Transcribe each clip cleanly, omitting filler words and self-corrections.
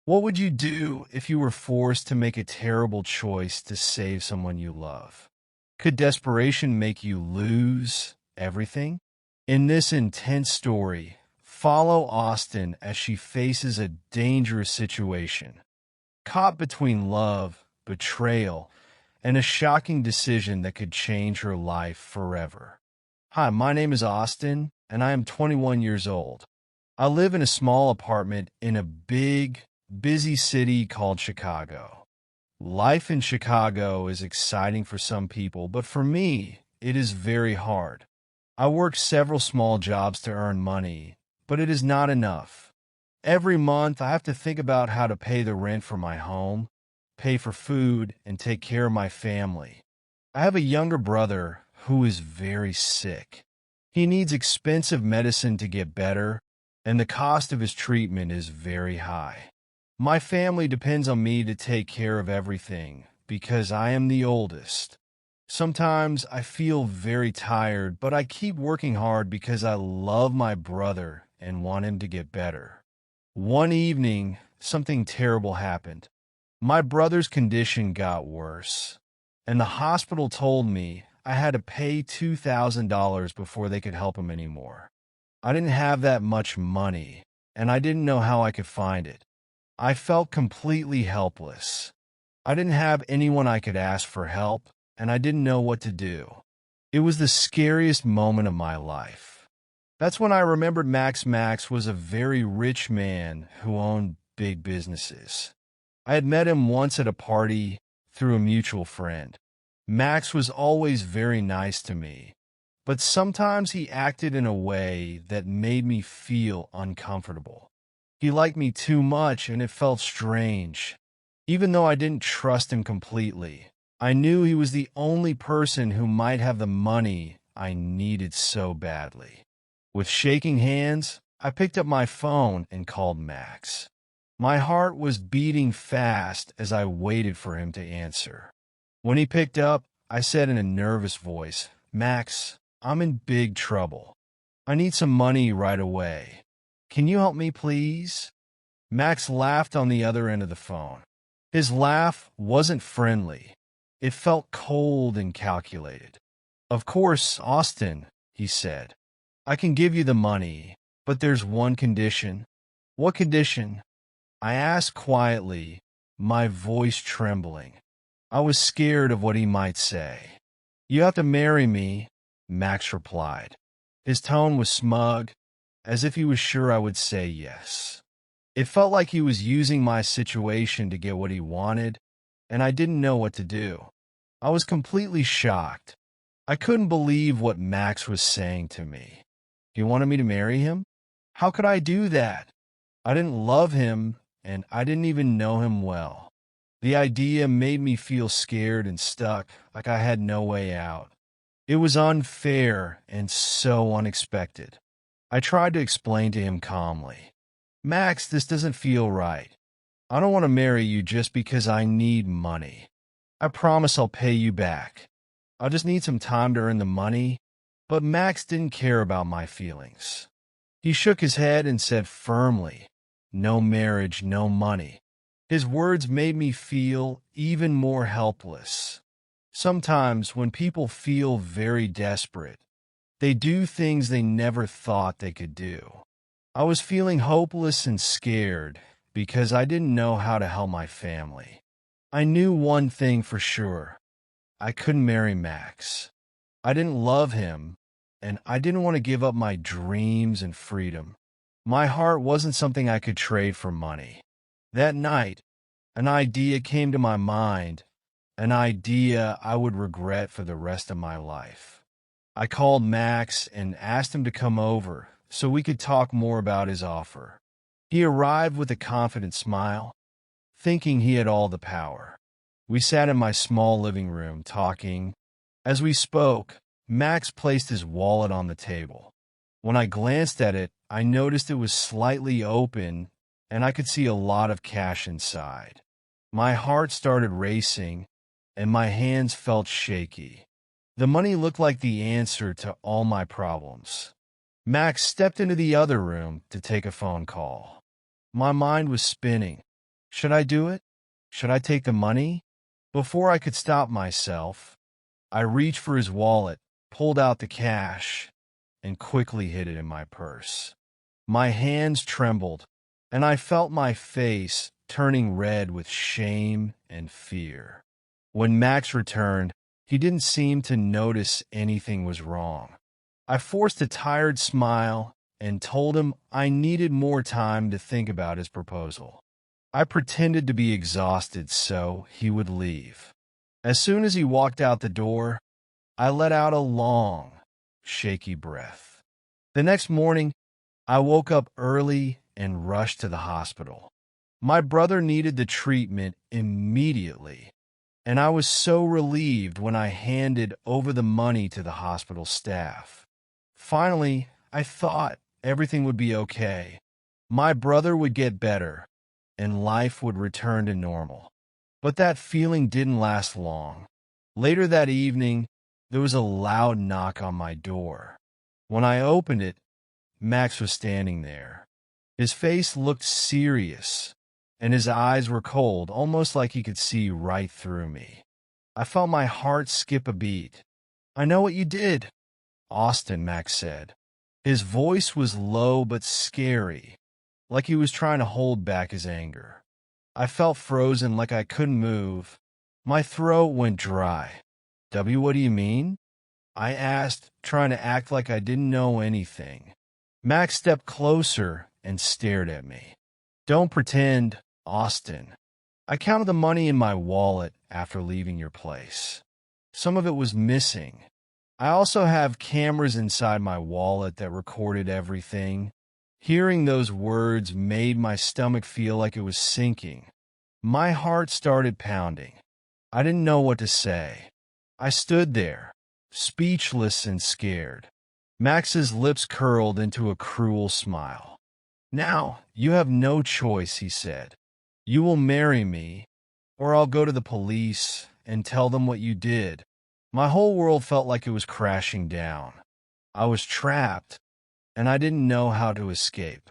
What would you do if you were forced to make a terrible choice to save someone you love? Could desperation make you lose everything? In this intense story, follow Austin as she faces a dangerous situation, caught between love, betrayal, and a shocking decision that could change her life forever. Hi, my name is Austin, and I am 21 years old. I live in a small apartment in a big, busy city called Chicago. Life in Chicago is exciting for some people, but for me, it is very hard. I work several small jobs to earn money, but it is not enough. Every month, I have to think about how to pay the rent for my home, pay for food, and take care of my family. I have a younger brother who is very sick. He needs expensive medicine to get better, and the cost of his treatment is very high. My family depends on me to take care of everything because I am the oldest. Sometimes I feel very tired, but I keep working hard because I love my brother and want him to get better. One evening, something terrible happened. My brother's condition got worse, and the hospital told me I had to pay $2,000 before they could help him anymore. I didn't have that much money, and I didn't know how I could find it. I felt completely helpless. I didn't have anyone I could ask for help, and I didn't know what to do. It was the scariest moment of my life. That's when I remembered Max. Max was a very rich man who owned big businesses. I had met him once at a party through a mutual friend. Max was always very nice to me, but sometimes he acted in a way that made me feel uncomfortable. He liked me too much, and it felt strange. Even though I didn't trust him completely, I knew he was the only person who might have the money I needed so badly. With shaking hands, I picked up my phone and called Max. My heart was beating fast as I waited for him to answer. When he picked up, I said in a nervous voice, "Max, I'm in big trouble. I need some money right away. Can you help me, please?" Max laughed on the other end of the phone. His laugh wasn't friendly. It felt cold and calculated. "Of course, Austin," he said. "I can give you the money, but there's one condition." "What condition?" I asked quietly, my voice trembling. I was scared of what he might say. "You have to marry me," Max replied. His tone was smug, as if he was sure I would say yes. It felt like he was using my situation to get what he wanted, and I didn't know what to do. I was completely shocked. I couldn't believe what Max was saying to me. He wanted me to marry him? How could I do that? I didn't love him, and I didn't even know him well. The idea made me feel scared and stuck, like I had no way out. It was unfair and so unexpected. I tried to explain to him calmly. "Max, this doesn't feel right. I don't want to marry you just because I need money. I promise I'll pay you back. I'll just need some time to earn the money." But Max didn't care about my feelings. He shook his head and said firmly, "No marriage, no money." His words made me feel even more helpless. Sometimes when people feel very desperate, they do things they never thought they could do. I was feeling hopeless and scared because I didn't know how to help my family. I knew one thing for sure. I couldn't marry Max. I didn't love him, and I didn't want to give up my dreams and freedom. My heart wasn't something I could trade for money. That night, an idea came to my mind, an idea I would regret for the rest of my life. I called Max and asked him to come over so we could talk more about his offer. He arrived with a confident smile, thinking he had all the power. We sat in my small living room talking. As we spoke, Max placed his wallet on the table. When I glanced at it, I noticed it was slightly open and I could see a lot of cash inside. My heart started racing and my hands felt shaky. The money looked like the answer to all my problems. Max stepped into the other room to take a phone call. My mind was spinning. Should I do it? Should I take the money? Before I could stop myself, I reached for his wallet, pulled out the cash, and quickly hid it in my purse. My hands trembled, and I felt my face turning red with shame and fear. When Max returned, he didn't seem to notice anything was wrong. I forced a tired smile and told him I needed more time to think about his proposal. I pretended to be exhausted so he would leave. As soon as he walked out the door, I let out a long, shaky breath. The next morning, I woke up early and rushed to the hospital. My brother needed the treatment immediately, and I was so relieved when I handed over the money to the hospital staff. Finally, I thought everything would be okay. My brother would get better, and life would return to normal. But that feeling didn't last long. Later that evening, there was a loud knock on my door. When I opened it, Max was standing there. His face looked serious, and his eyes were cold, almost like he could see right through me. I felt my heart skip a beat. "I know what you did," Austin, Max said. His voice was low but scary, like he was trying to hold back his anger. I felt frozen, like I couldn't move. My throat went dry. What do you mean?" I asked, trying to act like I didn't know anything. Max stepped closer and stared at me. "Don't pretend, Austin. I counted the money in my wallet after leaving your place. Some of it was missing. I also have cameras inside my wallet that recorded everything." Hearing those words made my stomach feel like it was sinking. My heart started pounding. I didn't know what to say. I stood there, speechless and scared. Max's lips curled into a cruel smile. "Now, you have no choice," he said. "You will marry me, or I'll go to the police and tell them what you did." My whole world felt like it was crashing down. I was trapped, and I didn't know how to escape.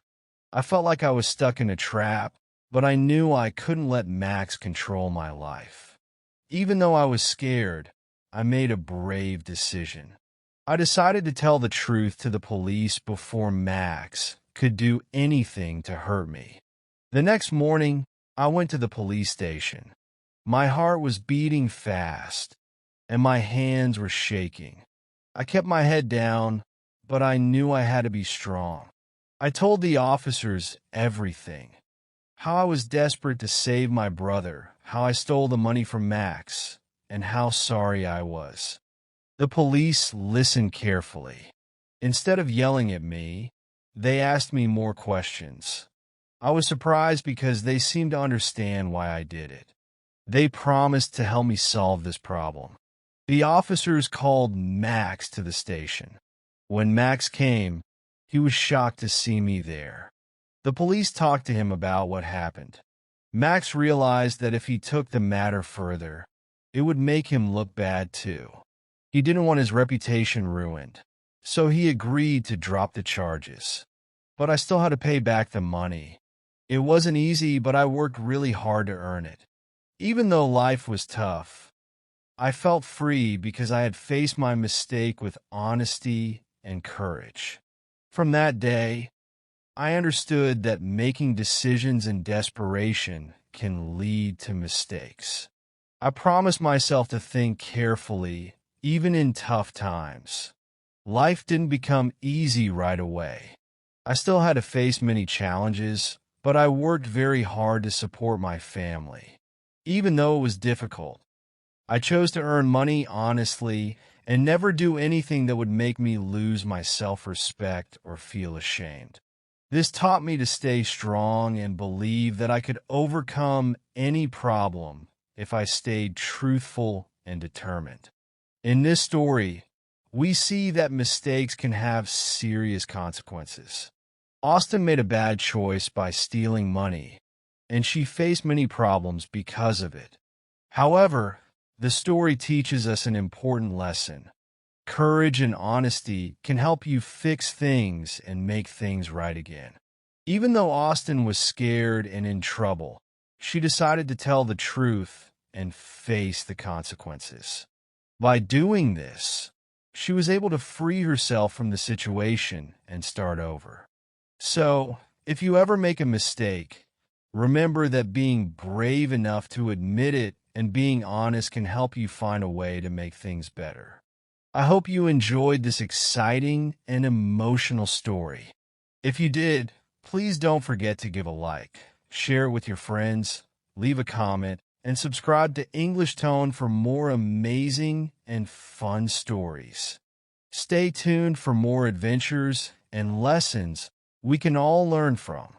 I felt like I was stuck in a trap, but I knew I couldn't let Max control my life. Even though I was scared, I made a brave decision. I decided to tell the truth to the police before Max could do anything to hurt me. The next morning, I went to the police station. My heart was beating fast, and my hands were shaking. I kept my head down, but I knew I had to be strong. I told the officers everything. How I was desperate to save my brother, how I stole the money from Max, and how sorry I was. The police listened carefully. Instead of yelling at me, they asked me more questions. I was surprised because they seemed to understand why I did it. They promised to help me solve this problem. The officers called Max to the station. When Max came, he was shocked to see me there. The police talked to him about what happened. Max realized that if he took the matter further, it would make him look bad too. He didn't want his reputation ruined, so he agreed to drop the charges. But I still had to pay back the money. It wasn't easy, but I worked really hard to earn it. Even though life was tough, I felt free because I had faced my mistake with honesty and courage. From that day, I understood that making decisions in desperation can lead to mistakes. I promised myself to think carefully, even in tough times. Life didn't become easy right away. I still had to face many challenges, but I worked very hard to support my family. Even though it was difficult, I chose to earn money honestly and never do anything that would make me lose my self-respect or feel ashamed. This taught me to stay strong and believe that I could overcome any problem if I stayed truthful and determined. In this story, we see that mistakes can have serious consequences. Austin made a bad choice by stealing money, and she faced many problems because of it. However, the story teaches us an important lesson. Courage and honesty can help you fix things and make things right again. Even though Austin was scared and in trouble, she decided to tell the truth and face the consequences. By doing this, she was able to free herself from the situation and start over. So, if you ever make a mistake, remember that being brave enough to admit it and being honest can help you find a way to make things better. I hope you enjoyed this exciting and emotional story. If you did, please don't forget to give a like, share it with your friends, leave a comment, and subscribe to English Tone for more amazing and fun stories. Stay tuned for more adventures and lessons we can all learn from.